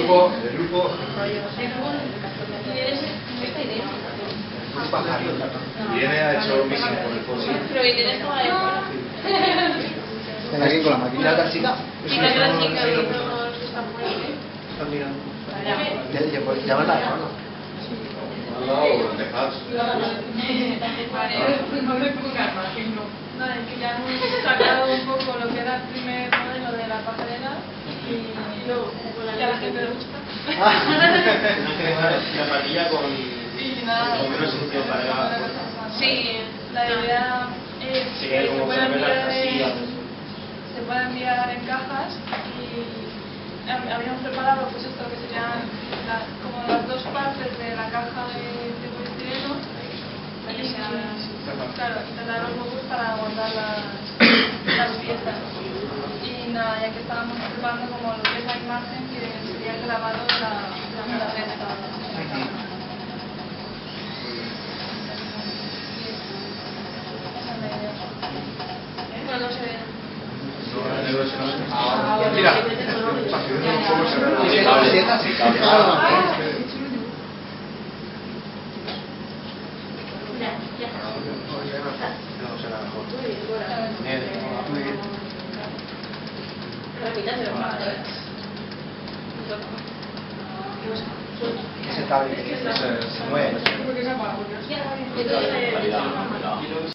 grupo. Viene ha hecho missing con el fósil. Pero Irene estaba ahí afuera. ¿Está aquí con la máquina de la chica? Y la chica vino está fuera. Están mirando. Ya van a dejar, ¿no? Al lado, dejad. Nada, es que ya hemos sacado un poco lo que era el primer modelo de la pasarela y a la gente le gusta. La parrilla con Nada, menos sitio para... sí, la idea es Sí, que como se pueda enviar en cajas y habíamos preparado pues esto que serían como las dos partes de la caja de poliestireno y claro, intentar los huecos para guardar las piezas. Y nada, ya que estábamos preparando como lo que es la imagen que sería el grabado de la tarjeta. Bueno, no se ve. Mira. Ese cable se mueve. Porque se apaga.